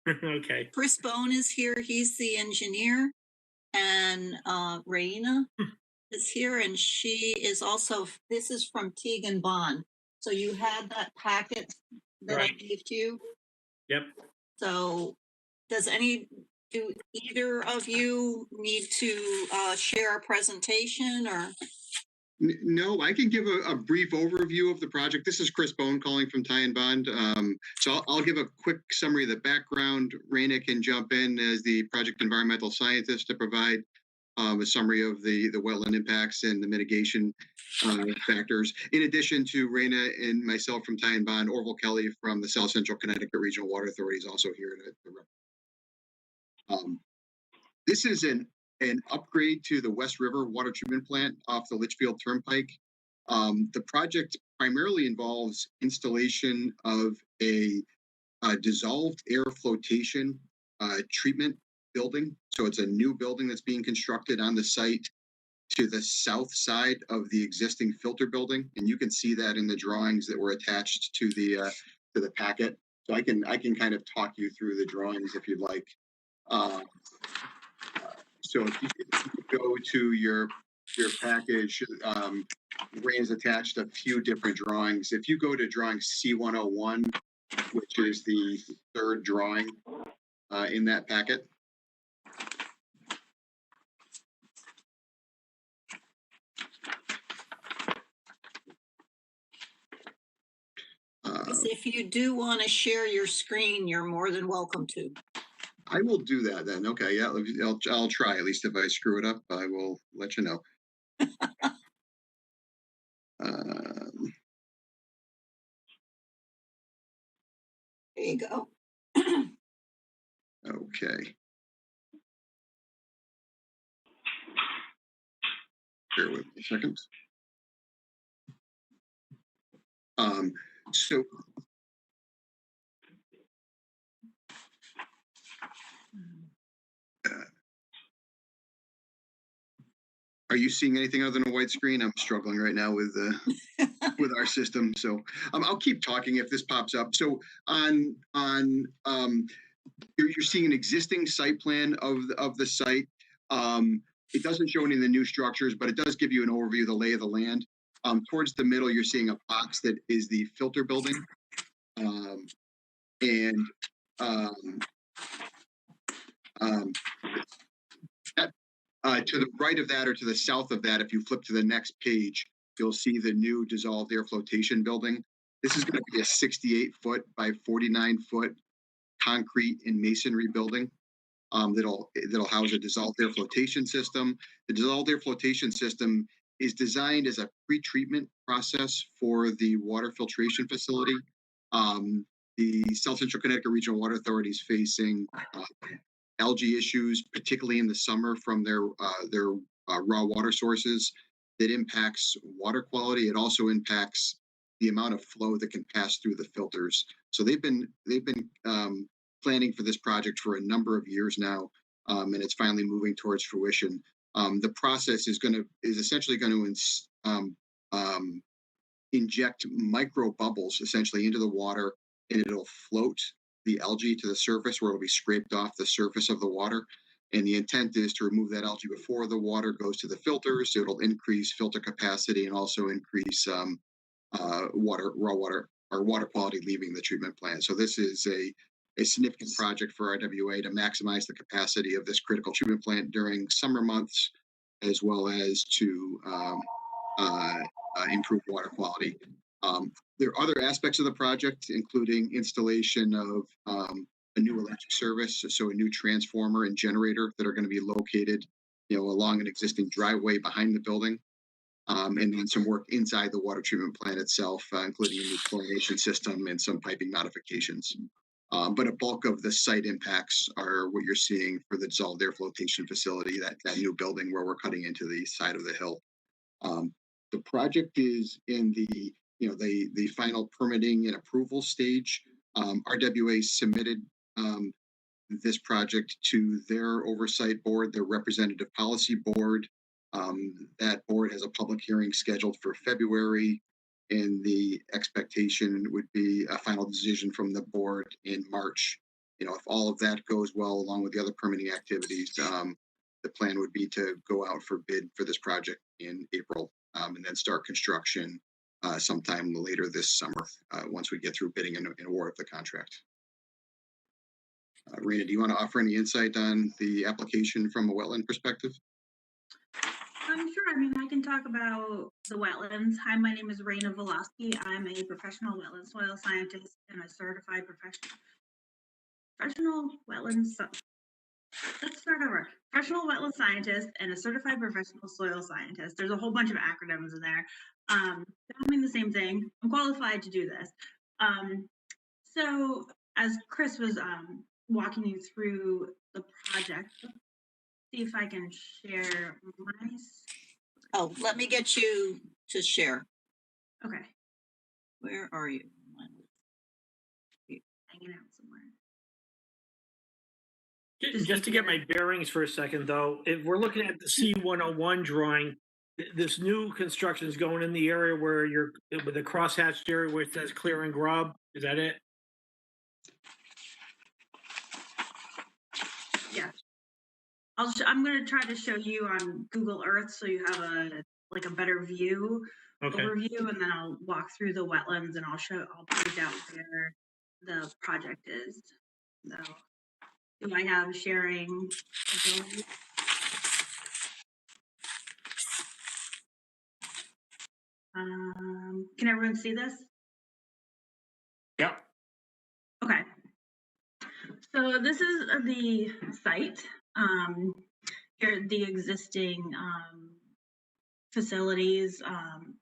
Okay. Chris Bone is here. He's the engineer. And Raina is here, and she is also, this is from Teagan Bond. So you had that packet that I Right. gave to you. Yep. So do either of you need to share a presentation or? No, I can give a brief overview of the project. This is Chris Bone calling from Ty and Bond. So I'll give a quick summary of the background. Raina can jump in as the project environmental scientist to provide a summary of the wetland impacts and the mitigation factors. In addition to Raina and myself from Ty and Bond, Orville Kelly from the South Central Connecticut Regional Water Authority is also here to this is an upgrade to the West River water treatment plant off the Litchfield Turnpike. The project primarily involves installation of a dissolved air flotation treatment building. So it's a new building that's being constructed on the site to the south side of the existing filter building, and you can see that in the drawings that were attached to the packet. So I can kind of talk you through the drawings if you'd like. So if you go to your package, Raina's attached a few different drawings. If you go to drawing C101, which is the third drawing in that packet. If you do want to share your screen, you're more than welcome to. I will do that then. Okay, yeah, I'll try. At least if I screw it up, I will let you know. There you go. Okay. Bear with me a second. So are you seeing anything other than a white screen? I'm struggling right now with with our system, so I'll keep talking if this pops up. So you're seeing an existing site plan of the site. It doesn't show any of the new structures, but it does give you an overview of the lay of the land. Towards the middle, you're seeing a box that is the filter building, to the right of that or to the south of that, if you flip to the next page, you'll see the new dissolved air flotation building. This is going to be a 68-foot by 49-foot concrete and masonry building that'll house a dissolved air flotation system. The dissolved air flotation system is designed as a pre-treatment process for the water filtration facility. The South Central Connecticut Regional Water Authority is facing algae issues, particularly in the summer from their raw water sources. That impacts water quality. It also impacts the amount of flow that can pass through the filters. So they've been planning for this project for a number of years now, and it's finally moving towards fruition. The process is essentially going to inject micro bubbles essentially into the water, and it'll float the algae to the surface where it'll be scraped off the surface of the water. And the intent is to remove that algae before the water goes to the filters. So it'll increase filter capacity and also increase raw water quality leaving the treatment plant. So this is a significant project for RWA to maximize the capacity of this critical treatment plant during summer months, as well as to improve water quality. There are other aspects of the project, including installation of a new electric service, so a new transformer and generator that are going to be located, along an existing driveway behind the building, and then some work inside the water treatment plant itself, including a new chlorination system and some piping modifications. But a bulk of the site impacts are what you're seeing for the dissolved air flotation facility, that new building where we're cutting into the side of the hill. The project is in the final permitting and approval stage. RWA submitted this project to their oversight board, their representative policy board. That board has a public hearing scheduled for February, and the expectation would be a final decision from the board in March. if all of that goes well, along with the other permitting activities, the plan would be to go out for bid for this project in April, and then start construction sometime later this summer, once we get through bidding and award of the contract. Rena, do you want to offer any insight on the application from a wetland perspective? Sure. I mean, I can talk about the wetlands. Hi, my name is Raina Velosky. I'm a professional wetland soil scientist and a certified professional wetlands. Let's start over. Professional wetland scientist and a certified professional soil scientist. There's a whole bunch of acronyms in there. They all mean the same thing. I'm qualified to do this. So as Chris was walking you through the project, see if I can share my. Oh, let me get you to share. Okay. Where are you? Hanging out somewhere. Just to get my bearings for a second, though, if we're looking at the C101 drawing, this new construction is going in the area where you're with the crosshatched area where it says clear and grub. Is that it? Yeah. I'm going to try to show you on Google Earth so you have a better view overview, and then I'll walk through the wetlands and I'll point out where the project is. So, do I have sharing ability? Can everyone see this? Yep. Okay. So this is the site. Here, the existing facilities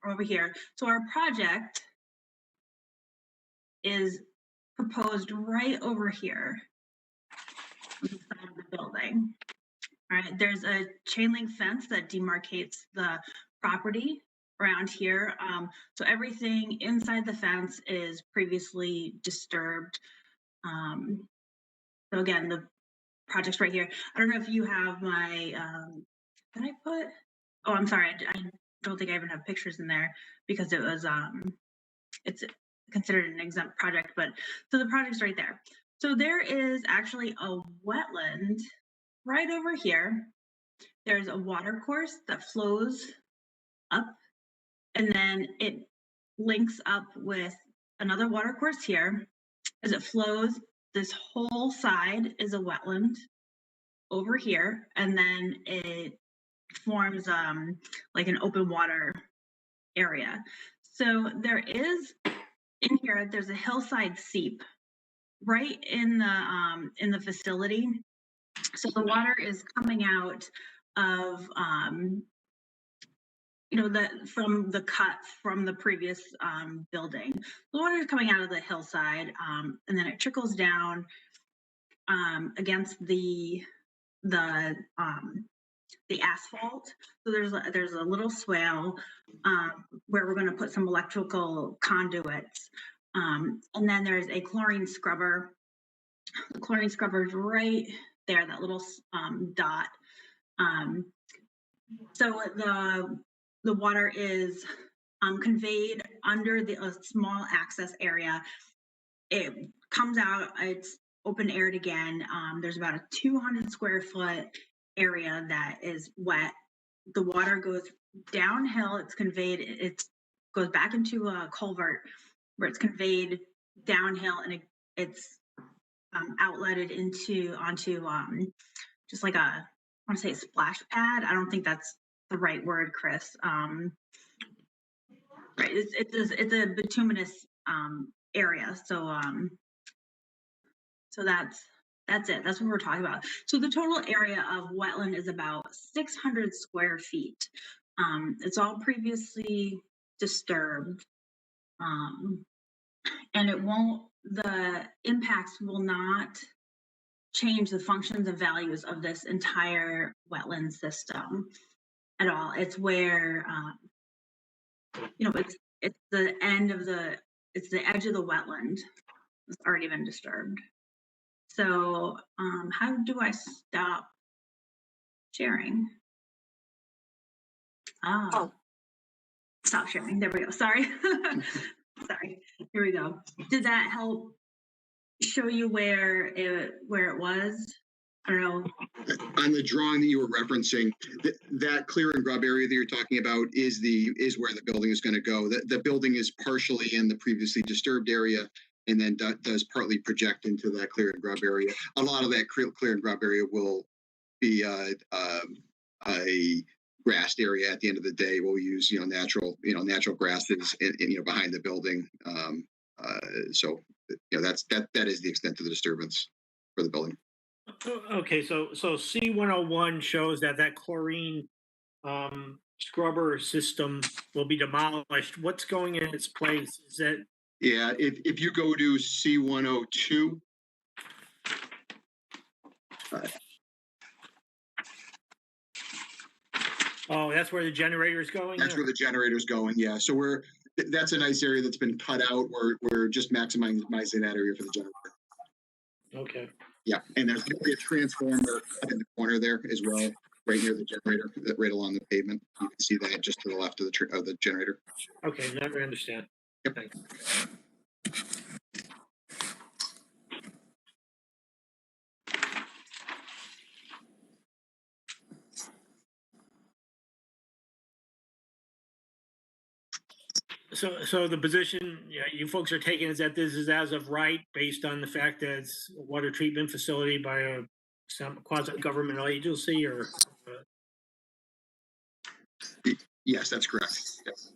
over here. So our project is proposed right over here on the side of the building. All right, there's a chain link fence that demarcates the property around here. So everything inside the fence is previously disturbed. So again, the project's right here. I don't know if you have my, did I put? Oh, I'm sorry. I don't think I even have pictures in there because it was, it's considered an exempt project, but so the project's right there. So there is actually a wetland right over here. There's a water course that flows up, and then it links up with another water course here. As it flows, this whole side is a wetland over here, and then it forms like an open water area. So there is in here, there's a hillside seep right in the facility. So the water is coming out of from the cut from the previous building. The water is coming out of the hillside, and then it trickles down against the asphalt. So there's a little swale where we're going to put some electrical conduits, and then there's a chlorine scrubber. The chlorine scrubber is right there, that little dot. So the water is conveyed under a small access area. It comes out, it's open aired again. There's about a 200 square foot area that is wet. The water goes downhill, it's conveyed, it goes back into a culvert where it's conveyed downhill, and it's outletted onto just like I want to say a splash pad. I don't think that's the right word, Chris. Right, it's a bituminous area. So so that's it. That's what we're talking about. So the total area of wetland is about 600 square feet. It's all previously disturbed, and the impacts will not change the functions and values of this entire wetland system at all. It's where it's the end of it's the edge of the wetland. It's already been disturbed. So how do I stop sharing? Oh, stop sharing. There we go. Sorry. Sorry. Here we go. Did that help show you where it was. I don't know. On the drawing that you were referencing, that clear and grub area that you're talking about is where the building is going to go. The building is partially in the previously disturbed area, and then does partly project into that clear and grub area. A lot of that clear and grub area will be a grassed area at the end of the day. We'll use natural grasses behind the building. So that is the extent of the disturbance for the building. Okay, so C101 shows that chlorine scrubber system will be demolished. What's going in its place? Is that Yeah, if you go to C102, oh, that's where the generator is going? that's where the generator's going. Yeah, so that's a nice area that's been cut out. We're just maximizing that area for the generator. Okay. Yeah, and there's going to be a transformer in the corner there as well, right near the generator, right along the pavement. You can see that just to the left of the generator. Okay, now I understand. Yep. Thanks. So the position you folks are taking is that this is as of right, based on the fact that it's a water treatment facility by some quasi-governmental agency, or Yes, that's correct. Yes.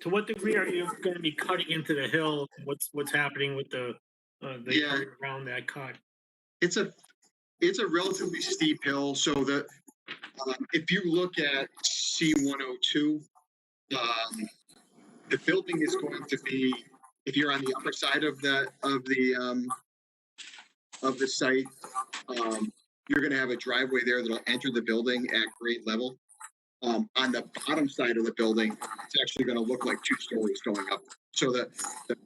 to what degree are you going to be cutting into the hill? What's happening with the area around that cut? It's a relatively steep hill. So if you look at C102, the building is going to be, if you're on the upper side of the site, you're going to have a driveway there that'll enter the building at grade level. On the bottom side of the building, it's actually going to look like 2 stories going up. So the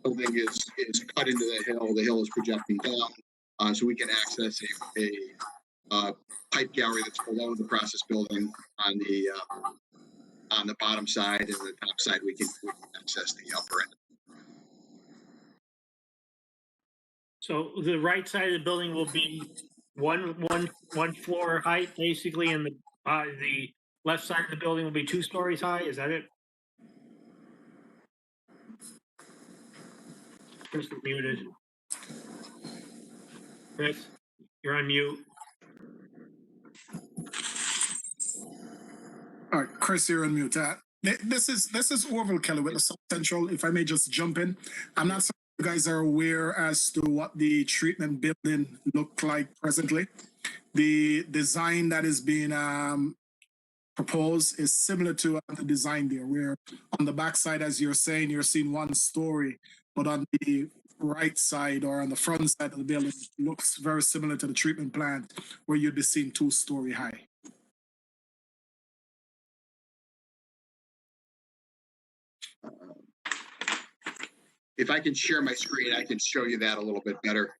building is cut into the hill. The hill is projecting down, so we can access a pipe gallery that's below the process building on the bottom side, and the top side we can access the upper end. So the right side of the building will be one floor height, basically, and the left side of the building will be 2 stories high. Is that it? Chris is muted. Chris, you're on mute. All right, Chris, you're on mute. This is Orville Kelly with the South Central. If I may just jump in, I'm not sure if you guys are aware as to what the treatment building look like presently. The design that is being proposed is similar to the design there, where on the back side, as you're saying, you're seeing 1 story, but on the right side or on the front side of the building looks very similar to the treatment plant, where you'd be seeing 2-story high. If I can share my screen, I can show you that a little bit better.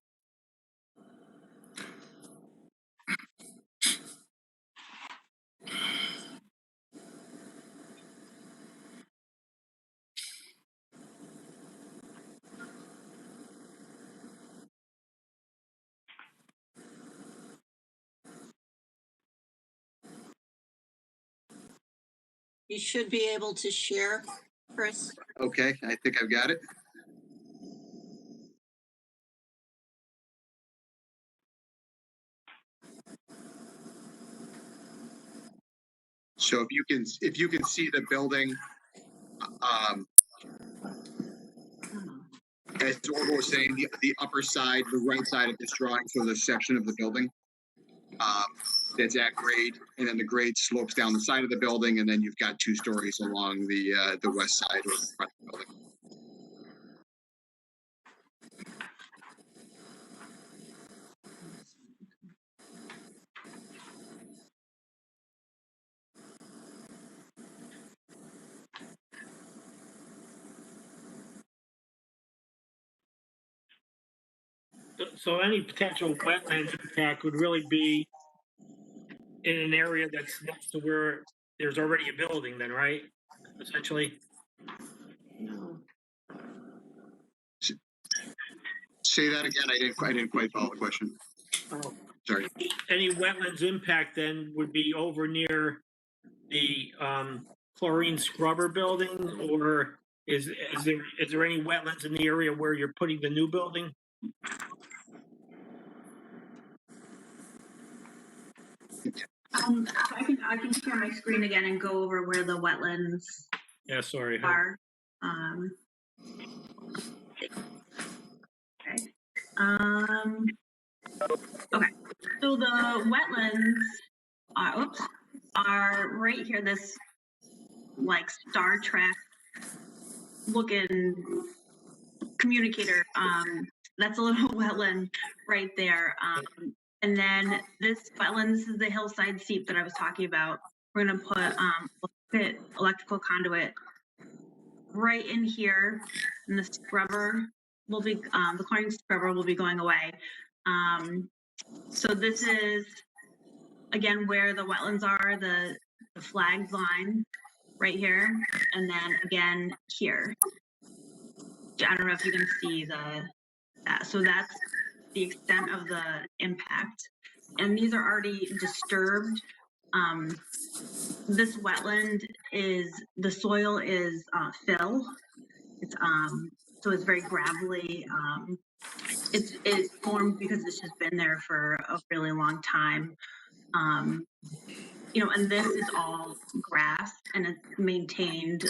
You should be able to share, Chris. Okay, I think I've got it. So if you can see the building, as Orville was saying, the upper side, the right side of this drawing, so the section of the building that's at grade, and then the grade slopes down the side of the building, and then you've got 2 stories along the west side or the front of the building. So any potential wetlands impact would really be in an area that's next to where there's already a building then, right? Essentially, Say that again. I didn't quite follow the question. oh, Sorry. any wetlands impact then would be over near the chlorine scrubber building, or is there any wetlands in the area where you're putting the new building? I can share my screen again and go over where the wetlands Yeah, sorry. are. Okay. Okay. So the wetlands are right here. This like Star Trek looking communicator. That's a little wetland right there. And then this wetland, this is the hillside seep that I was talking about. We're gonna put electrical conduit right in here, and the scrubber will be the chlorine scrubber will be going away. So this is again where the wetlands are, the flagged line right here, and then again here. I don't know if you can see that. So that's the extent of the impact. And these are already disturbed. This wetland the soil is fill. It's so it's very gravelly. It's formed because it's just been there for a really long time. And this is all grass and it's maintained.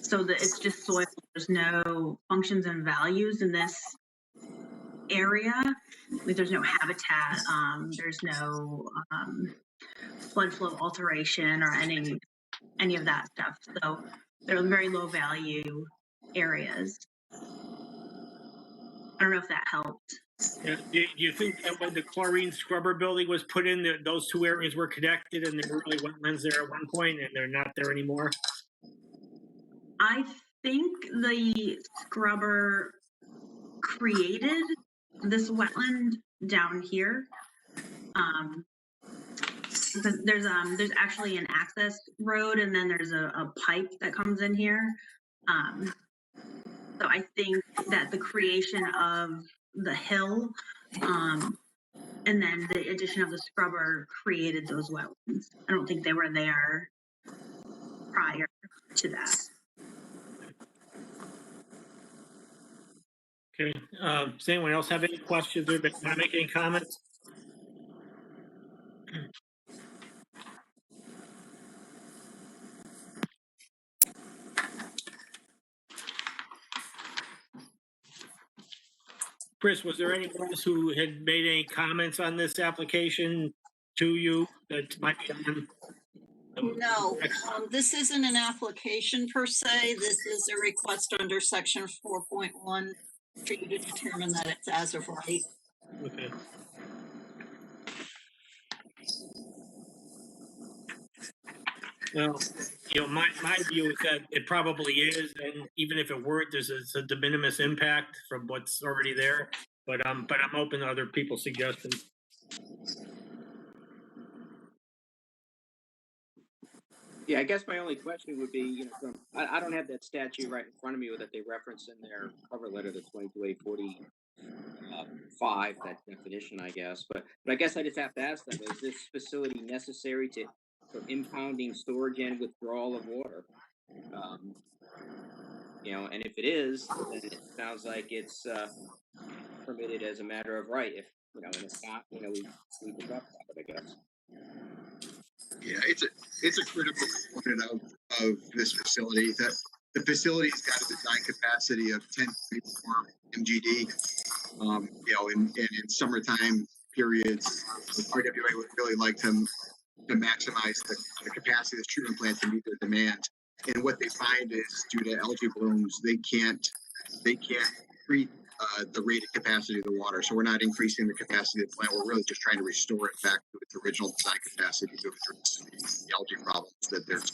So that it's just soil. There's no functions and values in this area. Like there's no habitat. There's no flood flow alteration or any of that stuff. So they're very low value areas. I don't know if that helped. Yeah. Do you think that when the chlorine scrubber building was put in, those two areas were connected and there were really wetlands there at one point and they're not there anymore? I think the scrubber created this wetland down here. Because there's actually an access road and then there's a pipe that comes in here. So I think that the creation of the hill and then the addition of the scrubber created those wetlands. I don't think they were there prior to that. Okay. Does anyone else have any questions or want to make any comments? Chris, was there anyone else who had made any comments on this application to you that might be on? No, this isn't an application per se. This is a request under section 4.1 for you to determine that it's as of right. Okay. Well, my view is that it probably is, and even if it weren't, there's a de minimis impact from what's already there. But I'm open to other people's suggestions. Yeah, I guess my only question would be, I don't have that statute right in front of me that they reference in their cover letter, the 22A45, that definition, I guess. But I guess I just have to ask them: is this facility necessary for impounding, storage, and withdrawal of water? And if it is, then it sounds like it's permitted as a matter of right. If and it's not, we can talk about it, I guess. Yeah, it's a critical component of this facility. That the facility's got a design capacity of 10.4 MGD. In summertime periods, the RWA would really like to maximize the capacity of the treatment plant to meet their demand. And what they find is, due to algae blooms, they can't treat the rated capacity of the water. So we're not increasing the capacity of the plant. We're really just trying to restore it back to its original design capacity to address the algae problems that there's.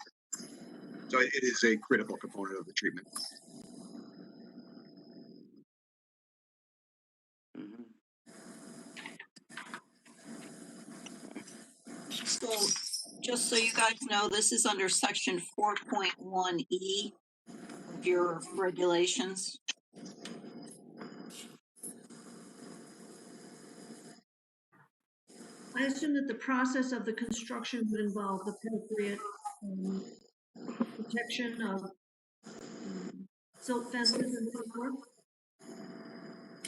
So it is a critical component of the treatment. So, just so you guys know, this is under section 4.1E of your regulations. I assume that the process of the construction would involve appropriate protection of silt fences and so forth.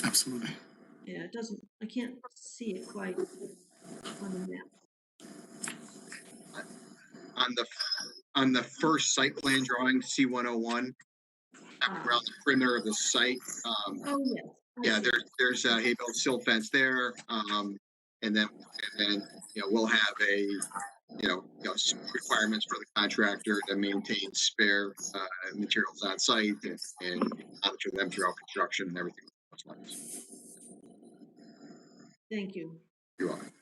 Absolutely. Yeah, it doesn't, I can't see it quite on the map. On the first site plan drawing, C101, around the perimeter of the site, Oh, yes. I yeah, see. there's a hay-bale silt fence there, and then we'll have some requirements for the contractor to maintain spare materials on site and monitor them throughout construction and everything. Thank you. You're welcome.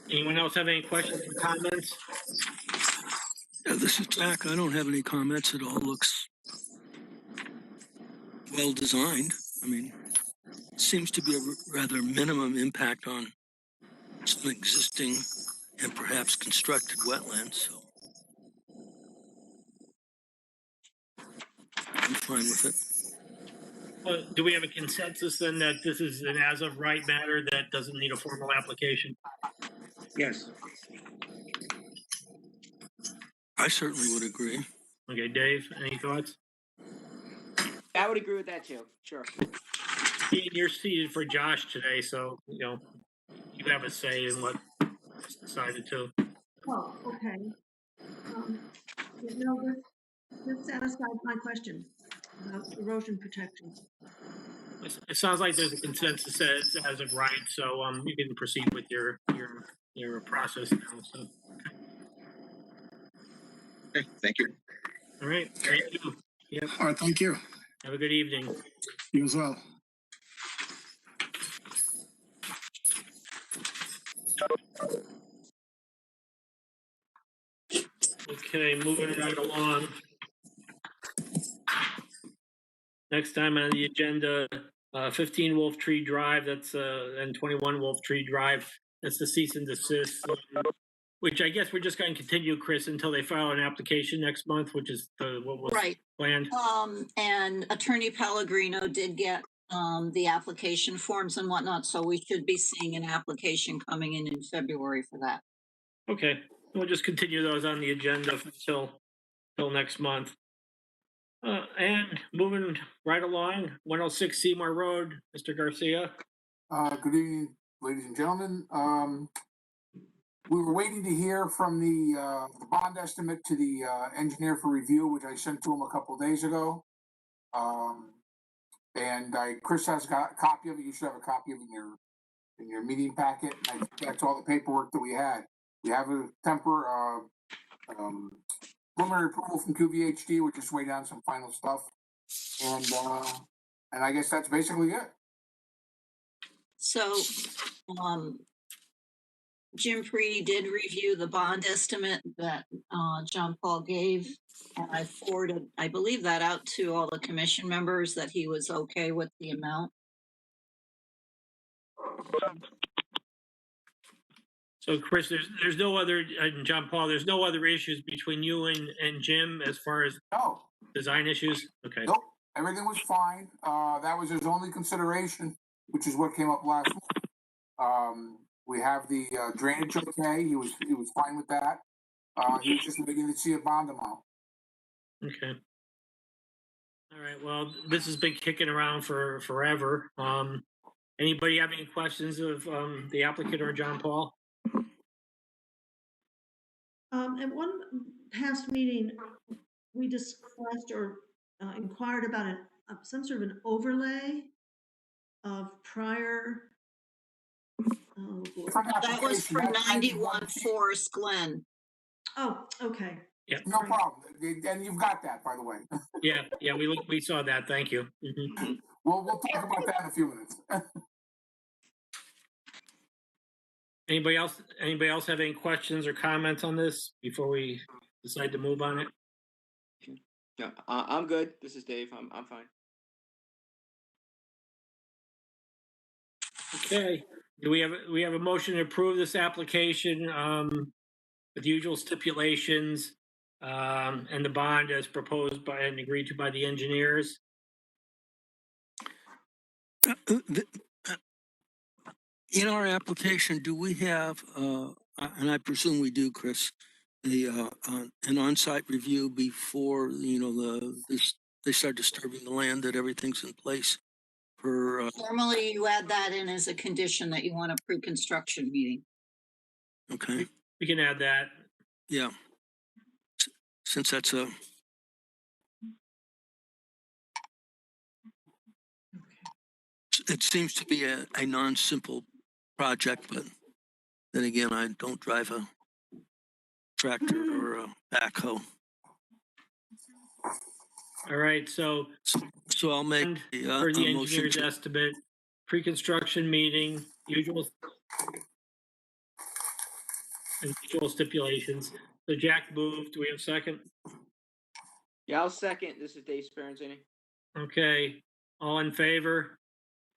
Anyone else have any questions or comments? Yeah, this is Jack. I don't have any comments. It all looks well designed. I mean, it seems to be a rather minimum impact on some existing and perhaps constructed wetlands. So I'm fine with it. Well, do we have a consensus then that this is an as of right matter that doesn't need a formal application? Yes. I certainly would agree. Okay, Dave, any thoughts? I would agree with that too. Sure. Ian, you're seated for Josh today, so you have a say in what is decided to. Oh, okay. No, this satisfied my question about erosion protection. It sounds like there's a consensus that it's as of right, so you can proceed with your process now. So. Okay, thank you. All right, thank you. Yep. All right, thank you. Have a good evening. You as well. Okay, moving right along. Next time on the agenda, 15 Wolf Tree Drive, that's and 21 Wolf Tree Drive. That's the cease and desist, which I guess we're just going to continue, Chris, until they file an application next month, which is what was Right. planned. And Attorney Pellegrino did get the application forms and whatnot, so we should be seeing an application coming in February for that. Okay, we'll just continue those on the agenda until next month. And moving right along, 106 Seymour Road, Mr. Garcia. Good evening, ladies and gentlemen. We were waiting to hear from the bond estimate to the engineer for review, which I sent to him a couple of days ago. And Chris has got a copy of it. You should have a copy of it in your meeting packet. And I think that's all the paperwork that we had. We have a preliminary approval from QVHD. We're just waiting on some final stuff. And I guess that's basically it. So, Jim Preedy did review the bond estimate that John Paul gave, and I forwarded, I believe, that out to all the commission members that he was okay with the amount. So, Chris, there's no other, and John Paul, there's no other issues between you and Jim as far as No. design issues? Okay. Nope. Everything was fine. That was his only consideration, which is what came up last week. We have the drainage okay. He was fine with that. He was just waiting to see a bond amount. Okay. All right. Well, this has been kicking around for forever. Anybody have any questions of the applicant or John Paul? At one past meeting, we discussed or inquired about some sort of an overlay of prior. Oh, boy. That was for 91 Forest Glen. Oh, okay. Yeah. No problem. And you've got that, by the way. Yeah, we saw that. Thank you. Mm-hmm. We'll talk about that in a few minutes. Anybody else have any questions or comments on this before we decide to move on it? No, I'm good. This is Dave. I'm fine. Okay, do we have a motion to approve this application, with the usual stipulations, and the bond as proposed by and agreed to by the engineers? In our application, do we have, and I presume we do, Chris, an on-site review before, they start disturbing the land, that everything's in place for, Normally, you add that in as a condition that you want a pre-construction meeting. okay, We can add that. yeah. Since that's it seems to be a non-simple project, but then again, I don't drive a tractor or a backhoe. All right, so So I'll make and a for the motion engineer's to, estimate, pre-construction meeting, usual and usual stipulations. So Jack moved. Do we have a second? Yeah, I'll second. This is Dave Speranzini. Okay, all in favor?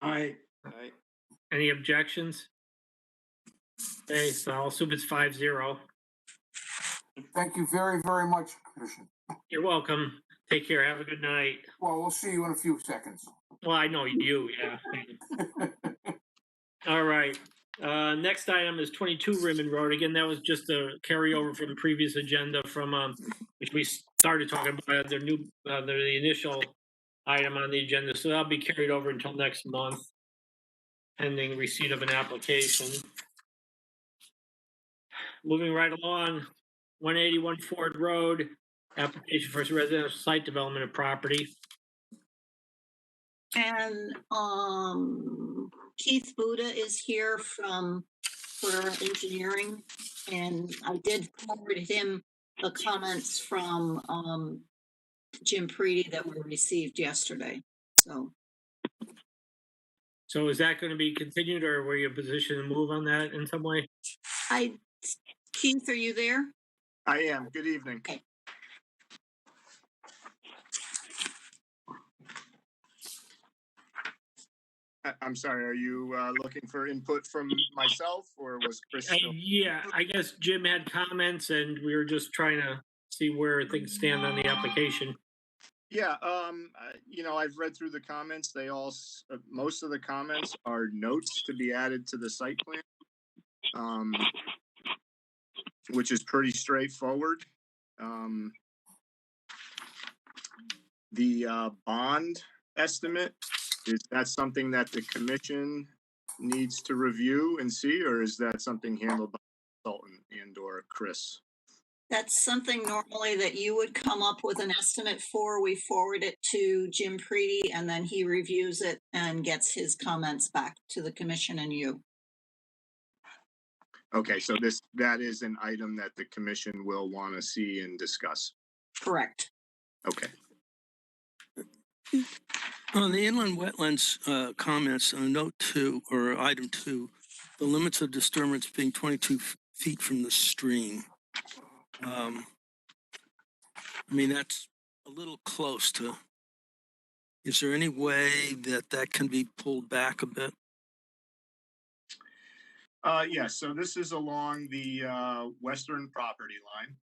All right. Any objections? Okay, so I'll assume it's 5-0. Thank you very, very much, Commissioner. You're welcome. Take care. Have a good night. Well, we'll see you in a few seconds. Well, I know you, yeah. All right. Next item is 22 Rimmon Road. Again, that was just a carryover from the previous agenda from, which we started talking about the initial item on the agenda. So that'll be carried over until next month, pending receipt of an application. Moving right along, 181 Ford Road, application for residential site development of property. And Keith Buddha is here for engineering, and I did forward him the comments from Jim Preety that were received yesterday. So is that going to be continued, or were you in a position to move on that in some way? Keith, are you there? I am. Good evening. Okay. I'm sorry, are you looking for input from myself, or was Chris still? Yeah, I guess Jim had comments and we were just trying to see where things stand on the application. Yeah, I've read through the comments. They all, most of the comments are notes to be added to the site plan, which is pretty straightforward. The bond estimate, is that something that the commission needs to review and see, or is that something handled by the consultant and or Chris? That's something normally that you would come up with an estimate for. We forward it to Jim Preety, and then he reviews it and gets his comments back to the commission and you. Okay, so that is an item that the commission will want to see and discuss. Correct. Okay. on the inland wetlands comments, note 2 or item 2, the limits of disturbance being 22 feet from the stream. I mean, that's a little close to, is there any way that can be pulled back a bit? Yes, so this is along the western property line.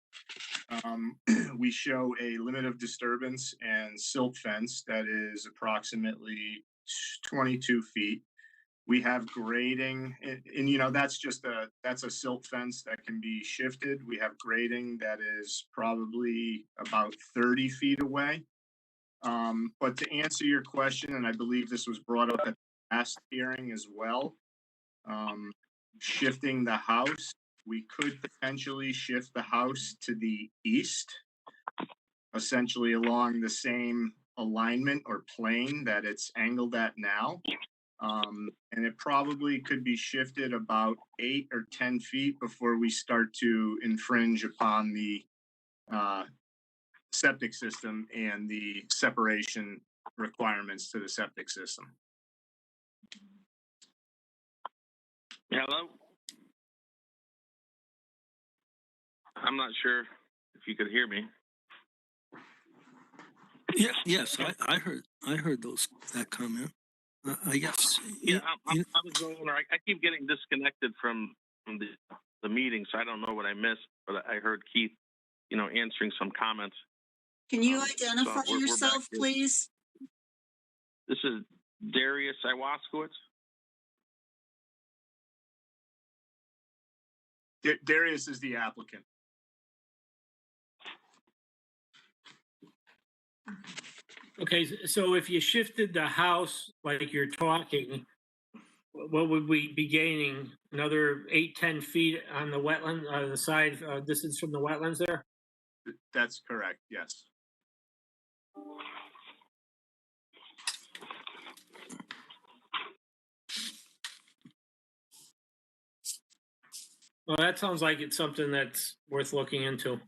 We show a limit of disturbance and silt fence that is approximately 22 feet. We have grading, and that's a silt fence that can be shifted. We have grading that is probably about 30 feet away. But to answer your question, and I believe this was brought up at the last hearing as well, shifting the house, we could potentially shift the house to the east, essentially along the same alignment or plane that it's angled at now. And it probably could be shifted about 8 or 10 feet before we start to infringe upon the septic system and the separation requirements to the septic system. Hello? I'm not sure if you could hear me. Yeah, yes, I heard that comment. I guess. Yeah, I'm a owner. I keep getting disconnected from the meeting, so I don't know what I missed. But I heard Keith, answering some comments. Can you So identify we're back yourself, here. please? This is Darius Iwaskowitz. Darius is the applicant. Okay, so if you shifted the house like you're talking, what would we be gaining? Another 8-10 feet on the wetland, the side distance from the wetlands there? That's correct, yes. Well, that sounds like it's something that's worth looking into.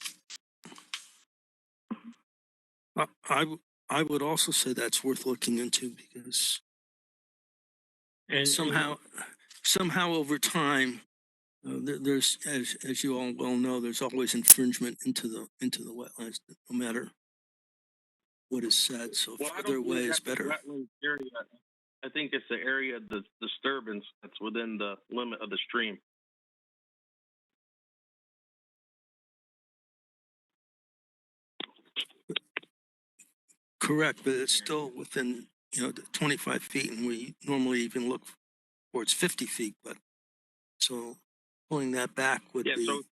I would also say that's worth looking into because And somehow over time, there's as you all well know, there's always infringement into the wetlands, no matter what is said. So Well, I further don't think away that's is better. wetland area. I think it's the area of the disturbance that's within the limit of the stream. Correct, but it's still within the 25 feet, and we normally even look towards 50 feet. But so pulling that back would be So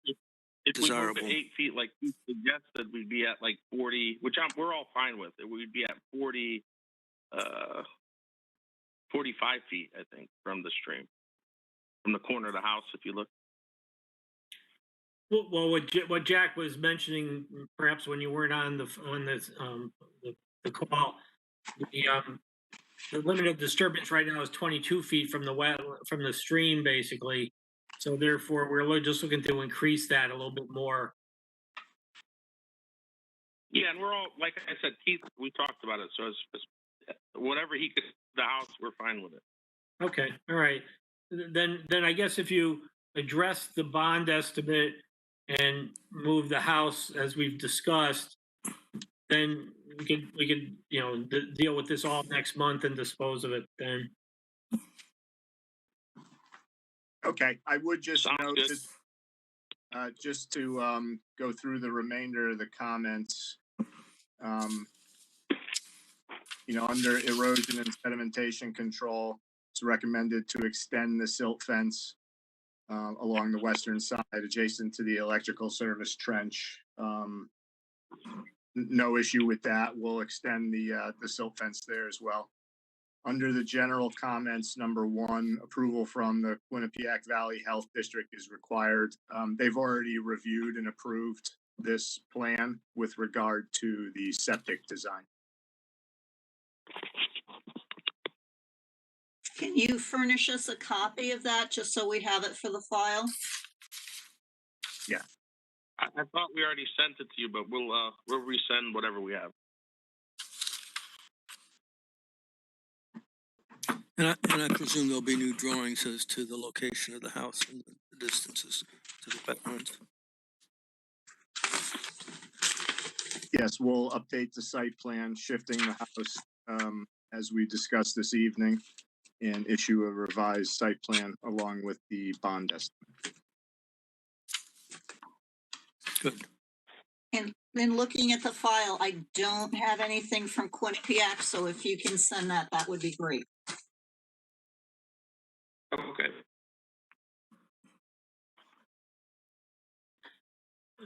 if desirable. we move to 8 feet, like you suggested, we'd be at like 40, which we're all fine with. We'd be at 45 feet, I think, from the stream, from the corner of the house. If you look. well, what Jack was mentioning, perhaps when you weren't on the call, the limit of disturbance right now is 22 feet from the stream, basically. So therefore, we're just looking to increase that a little bit more. Yeah, and we're all, like I said, Keith, we talked about it. So it's whatever he could, the house, we're fine with it. Okay, all right. Then I guess if you address the bond estimate and move the house as we've discussed, then we could deal with this all next month and dispose of it then. Okay, I would just Sounds note good. that, just to go through the remainder of the comments, under erosion and sedimentation control, it's recommended to extend the silt fence along the western side adjacent to the electrical service trench. No issue with that. We'll extend the silt fence there as well. Under the general comments, number 1, approval from the Quinnipiac Valley Health District is required. They've already reviewed and approved this plan with regard to the septic design. Can you furnish us a copy of that just so we have it for the file? Yeah. I thought we already sent it to you, but we'll resend whatever we have. And I presume there'll be new drawings as to the location of the house and the distances to the wetlands. Yes, we'll update the site plan, shifting the house as we discussed this evening, and issue a revised site plan along with the bond estimate. Good. And then looking at the file, I don't have anything from Quinnipiac, so if you can send that, that would be great. Okay.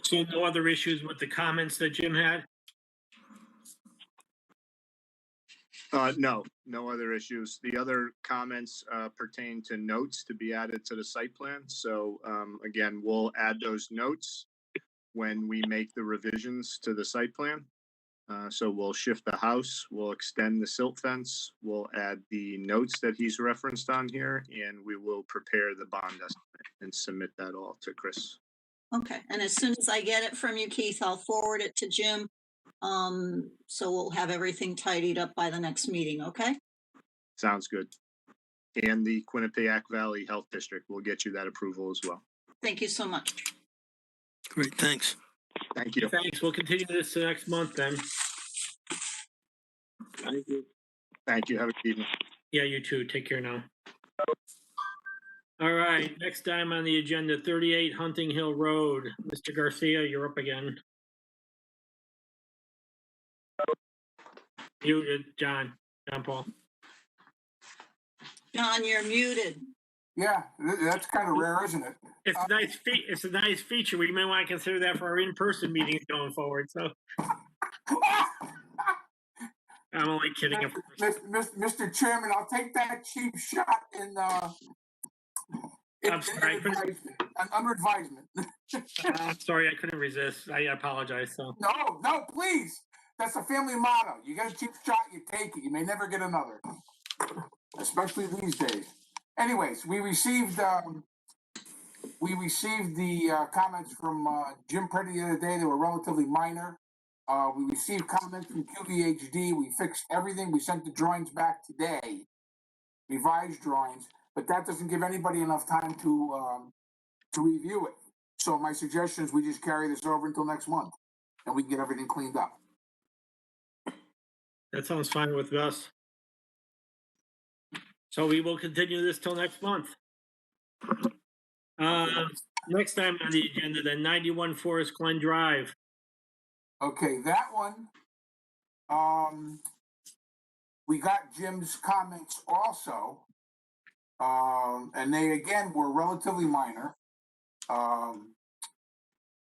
So no other issues with the comments that Jim had? No other issues. The other comments pertain to notes to be added to the site plan. So again, we'll add those notes when we make the revisions to the site plan. So we'll shift the house, we'll extend the silt fence, we'll add the notes that he's referenced on here, and we will prepare the bond estimate and submit that all to Chris. Okay, and as soon as I get it from you, Keith, I'll forward it to Jim. So we'll have everything tidied up by the next meeting, okay? Sounds good. And the Quinnipiac Valley Health District will get you that approval as well. Thank you so much. Great, thanks. Thank you. Thanks. We'll continue this next month then. Thank you. Thank you. Have a good evening. Yeah, you too. Take care now. All right, next time on the agenda, 38 Hunting Hill Road. Mr. Garcia, you're up again. Muted, John Paul. John, you're muted. Yeah, that's kind of rare, isn't it? It's a nice feature. We may want to consider that for our in-person meetings going forward. So I'm only kidding, of course. Mr. Chairman, I'll take that cheap shot I'm sorry, under advisement. I'm sorry, I couldn't resist. I apologize. So No, please. That's a family motto. You get a cheap shot, you take it. You may never get another, especially these days. Anyways, we received the comments from Jim Preddy the other day. They were relatively minor. We received comments from QVHD. We fixed everything. We sent the drawings back today, revised drawings, but that doesn't give anybody enough time to review it. So my suggestion is we just carry this over until next month, and we can get everything cleaned up. that sounds fine with us. So we will continue this till next month. Next time on the agenda, then 91 Forest Glen Drive. Okay, that one. We got Jim's comments also, and they again were relatively minor.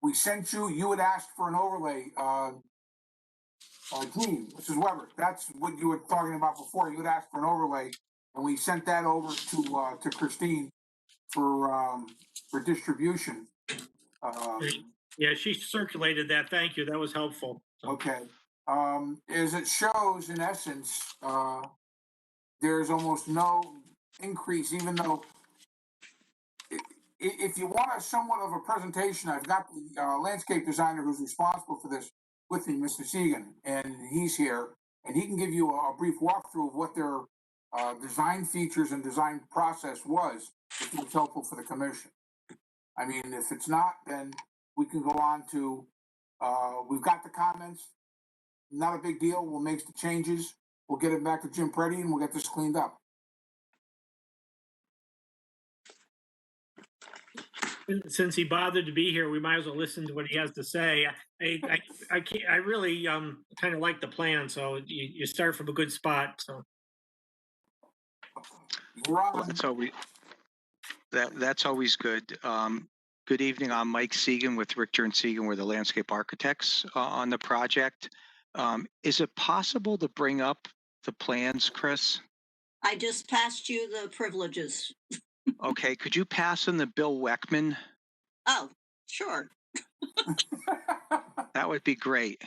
We sent you. You had asked for an overlay. Gene, Mrs. Weber, that's what you were talking about before. You had asked for an overlay, and we sent that over to Christine for distribution. Yeah, she circulated that. Thank you. That was helpful. Okay. As it shows, in essence, there's almost no increase, even though if you want a somewhat of a presentation, I've got the landscape designer who's responsible for this with me, Mr. Segan, and he's here, and he can give you a brief walkthrough of what their design features and design process was, if it's helpful for the commission. I mean, if it's not, then we can go on to, we've got the comments, not a big deal, we'll make the changes, we'll get it back to Jim Preddy, and we'll get this cleaned up. Since he bothered to be here, we might as well listen to what he has to say. I really kind of like the plan, so you start from a good spot. So Well, that's always good. Good evening. I'm Mike Segan with Richter and Segan. We're the landscape architects on the project. Is it possible to bring up the plans, Chris? I just passed you the privileges. Okay, could you pass them to Bill Weckman? Oh, sure. That would be great.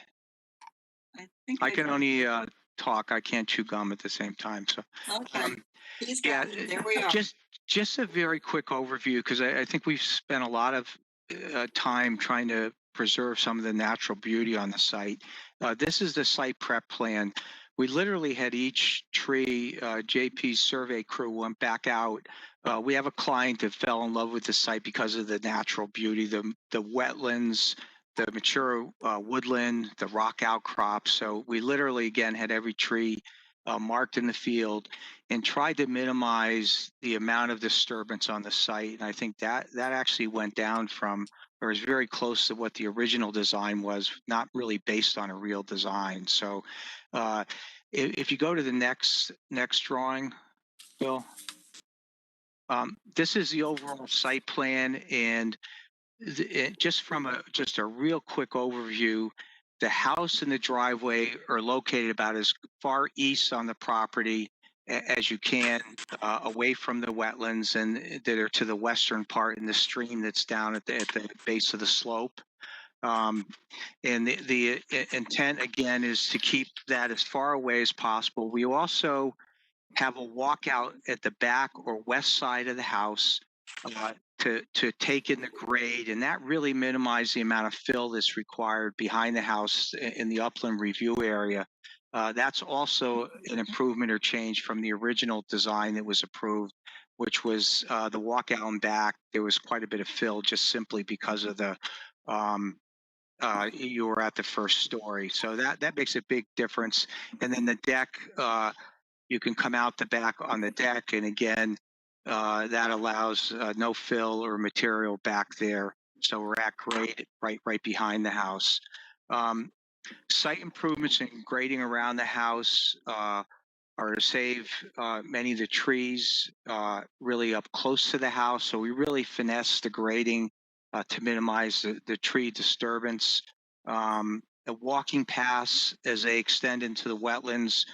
I can only talk. I can't chew gum at the same time. So okay. He's got it. There we are. Just a very quick overview, because I think we've spent a lot of time trying to preserve some of the natural beauty on the site. This is the site prep plan. We literally had each tree, JP's survey crew went back out. We have a client that fell in love with the site because of the natural beauty, the wetlands, the mature woodland, the rock outcrops. So we literally, again, had every tree marked in the field and tried to minimize the amount of disturbance on the site. And I think that actually went down from, or is very close to what the original design was, not really based on a real design. So if you go to the next drawing, Bill, this is the overall site plan, and just from a real quick overview, the house and the driveway are located about as far east on the property as you can, away from the wetlands, and that are to the western part in the stream that's down at the base of the slope. And the intent again is to keep that as far away as possible. We also have a walkout at the back or west side of the house to take in the grade, and that really minimizes the amount of fill that's required behind the house in the upland review area. That's also an improvement or change from the original design that was approved, which was the walkout and back. There was quite a bit of fill just simply because of the you were at the first story. So that makes a big difference. And then the deck, you can come out the back on the deck, and again, that allows no fill or material back there. So we're at grade right behind the house. Site improvements and grading around the house are to save many of the trees really up close to the house. So we really finesse the grading to minimize the tree disturbance. The walking paths as they extend into the wetlands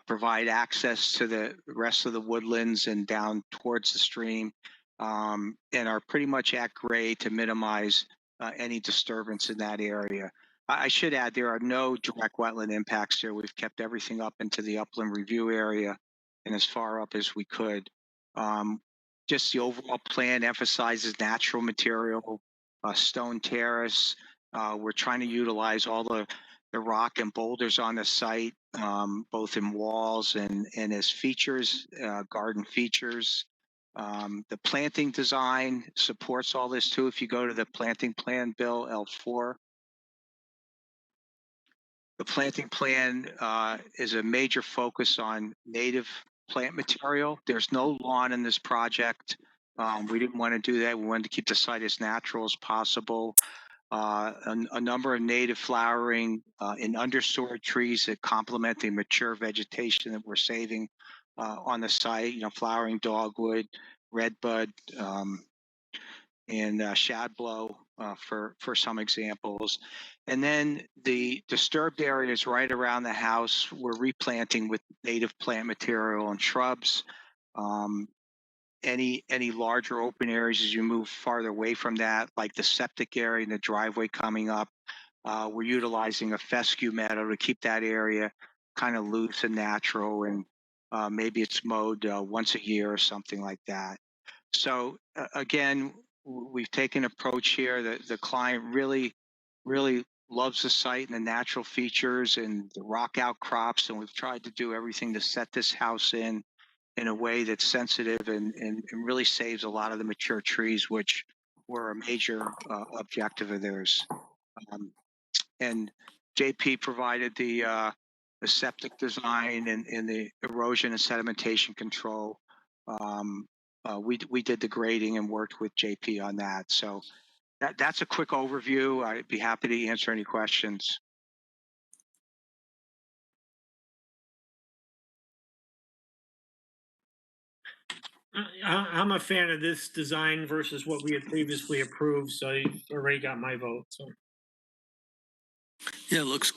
provide access to the rest of the woodlands and down towards the stream, and are pretty much at grade to minimize any disturbance in that area. I should add there are no direct wetland impacts here. We've kept everything up into the upland review area and as far up as we could. Just the overall plan emphasizes natural material, stone terrace. We're trying to utilize all the rock and boulders on the site, both in walls and as features, garden features. The planting design supports all this too. If you go to the planting plan bill L4, the planting plan is a major focus on native plant material. There's no lawn in this project. We didn't want to do that. We wanted to keep the site as natural as possible. A number of native flowering and understory trees that complement the mature vegetation that we're saving on the site. You know, flowering dogwood, redbud, and shadblow for some examples. And then the disturbed areas right around the house, we're replanting with native plant material and shrubs. Any larger open areas as you move farther away from that, like the septic area and the driveway coming up, we're utilizing a fescue meadow to keep that area kind of loose and natural, and maybe it's mowed once a year or something like that. So again, we've taken an approach here that the client really loves the site and the natural features and the rock outcrops, and we've tried to do everything to set this house in a way that's sensitive and really saves a lot of the mature trees, which were a major objective of theirs. And JP provided the septic design and the erosion and sedimentation control. We did the grading and worked with JP on that. So that's a quick overview. I'd be happy to answer any questions. I'm a fan of this design versus what we had previously approved, so you already got my vote. So Yeah, looks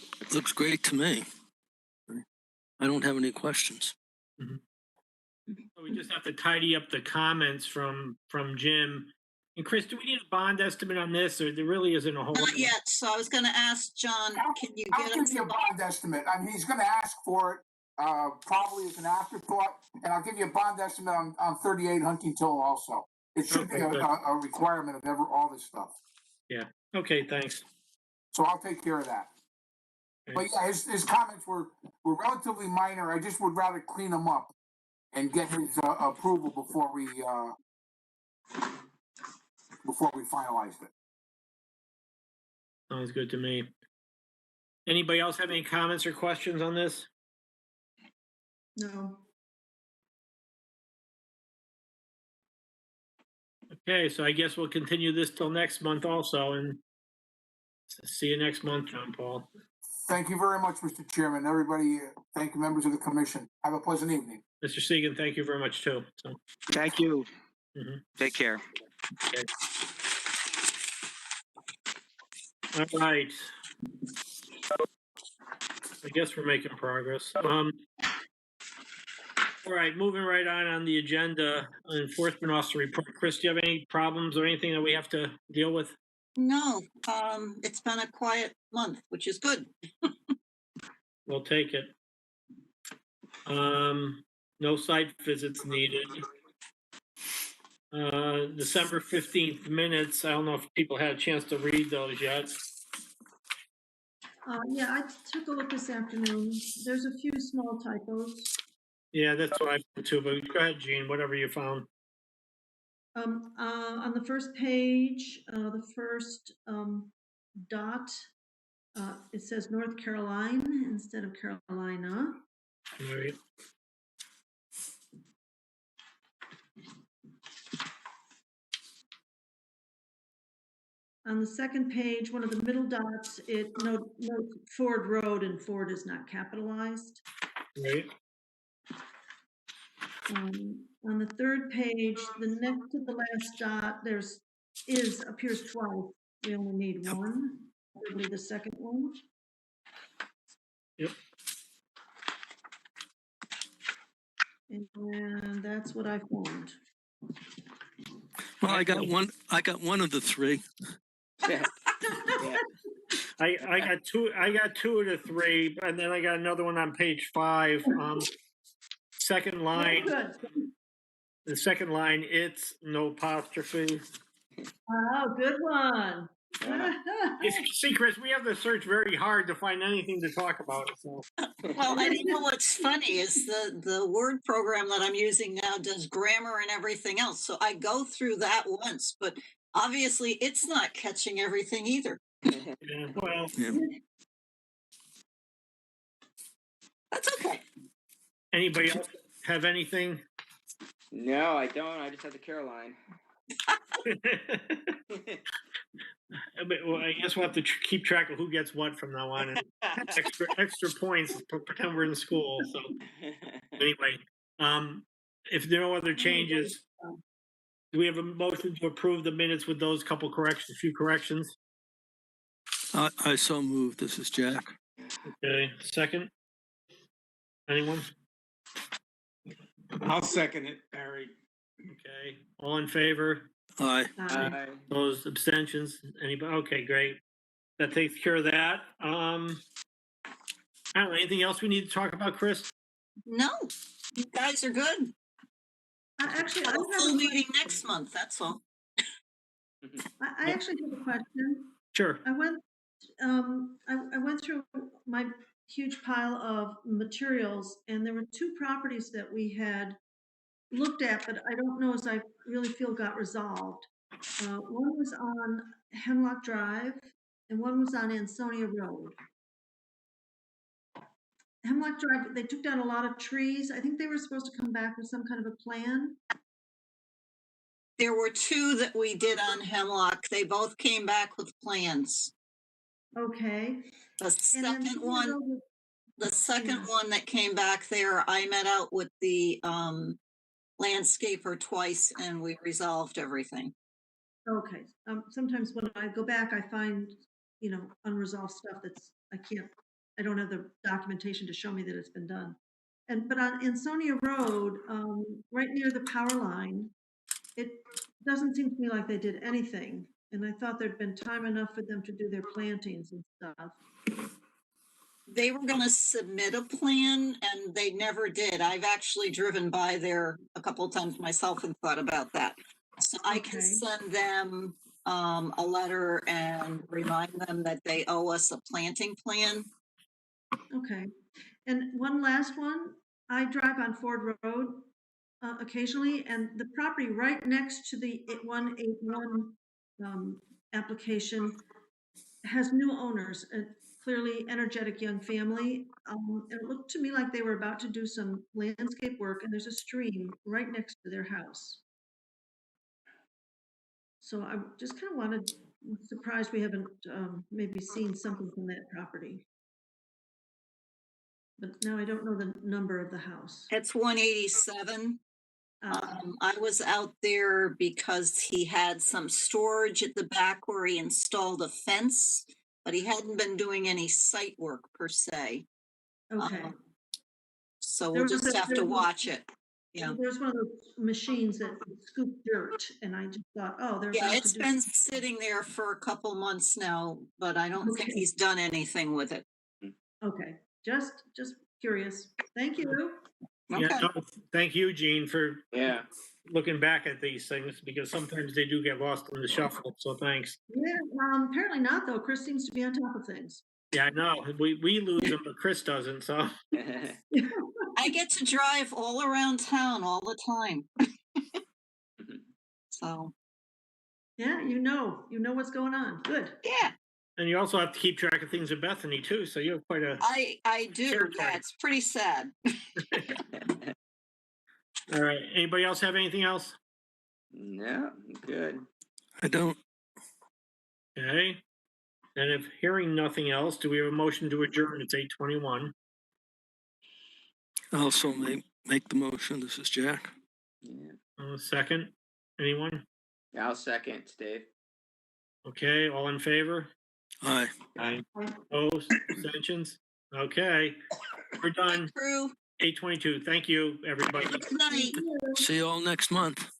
great to me. I don't have any questions. Mm-hmm. So we just have to tidy up the comments from Jim. And Chris, do we need a bond estimate on this, or there really isn't a whole lot? Not yet. So I was going to ask John, can you I'll get give us you a bond estimate. I mean, he's going to ask for it probably as an afterthought, and I'll give you a bond estimate on 38 Huntington also. It should be a requirement of all this stuff. Yeah. Okay. Thanks. So I'll take care of that. Okay. But yeah, his comments were relatively minor. I just would rather clean them up and get his approval before we finalized it. Sounds good to me. Anybody else have any comments or questions on this? No. Okay, so I guess we'll continue this till next month also, and see you next month, John Paul. Thank you very much, Mr. Chairman. Everybody, thank you, members of the commission. Have a pleasant evening. Mr. Segan, thank you very much too. So. Thank you. Mm-hmm. Take care. Okay. All right. I guess we're making progress. All right, moving right on the agenda, enforcement officer report. Chris, do you have any problems or anything that we have to deal with? No, it's been a quiet month, which is good. We'll take it. No site visits needed. December 15th minutes. I don't know if people had a chance to read those yet. Yeah, I took a look this afternoon. There's a few small typos. Yeah, that's what I found too, but go ahead, Gene, whatever you found. On the first page, the first dot, it says North Carolina instead of Carolina. All right. On the second page, one of the middle dots, it notes Ford Road, and Ford is not capitalized. Right. On the third page, the next to the last dot, appears twice. We only need one, probably the second one. Yep. And that's what I found. Well, I got one of the three. Yeah. I got two. I got two of the three, and then I got another one on page 5. Second line. Good. The second line. It's no apostrophe. Oh, good one. See, Chris, we have to search very hard to find anything to talk about. So. Well, and you know what's funny is the word program that I'm using now does grammar and everything else. So I go through that once, but obviously it's not catching everything either. Yeah, well, Yeah. That's okay. Anybody else have anything? No, I don't. I just have the Caroline. Well, I guess we'll have to keep track of who gets what from now on. And extra points. Pretend we're in school. So anyway, if there are no other changes, do we have a motion to approve the minutes with those few corrections? I so moved. This is Jack. Okay, second. Anyone? I'll second it, Barry. Okay, all in favor? Aye. Those abstentions? Anybody? Okay, great. That takes care of that. I don't know. Anything else we need to talk about, Chris? No, you guys are good. Actually, Have a full meeting next month. That's all. I actually have a question. Sure. I went through my huge pile of materials, and there were 2 properties that we had looked at, but I don't know as I really feel got resolved. One was on Hemlock Drive, and one was on Ansonia Road. Hemlock Drive, they took down a lot of trees. I think they were supposed to come back with some kind of a plan. There were 2 that we did on Hemlock. They both came back with plans. Okay. The second one that came back there, I met out with the landscaper twice, and we resolved everything. Okay. Sometimes when I go back, I find, unresolved stuff I don't have the documentation to show me that it's been done. But on Ansonia Road, right near the power line, it doesn't seem to me like they did anything. And I thought there'd been time enough for them to do their plantings and stuff. They were going to submit a plan, and they never did. I've actually driven by there a couple of times myself and thought about that. So I can send them a letter and remind them that they owe us a planting plan. Okay. And one last one, I drive on Ford Road occasionally, and the property right next to the 181 application has new owners, a clearly energetic young family. It looked to me like they were about to do some landscape work, and there's a stream right next to their house. So I just kind of surprised we haven't maybe seen something from that property. But now I don't know the number of the house. It's 187. I was out there because he had some storage at the back where he installed a fence, but he hadn't been doing any site work per se. Okay. So we'll just have to watch it. Yeah. There's one of those machines that scoop dirt, and I just thought, it's been sitting there for a couple months now, but I don't think he's done anything with it. Okay, just curious. Thank you. Okay. Yeah, no, thank you, Gene, for looking back at these things, because sometimes they do get lost in the shuffle. So thanks. Yeah, apparently not though. Chris seems to be on top of things. Yeah, I know. We lose them, but Chris doesn't. So I get to drive all around town all the time. So yeah, you know what's going on. Good. Yeah. And you also have to keep track of things in Bethany too, so you have quite a. I do, Territory. yeah, it's pretty sad. All right. Anybody else have anything else? No, good. I don't. Okay. And if hearing nothing else, do we have a motion to adjourn? It's 8:21. I'll also make the motion. This is Jack. Yeah. Second. Anyone? I'll second, Dave. Okay. All in favor? Aye. Aye. Opposed? Abstentions? Okay. We're done. True. 8:22. Thank you, everybody. Good night. See you all next month.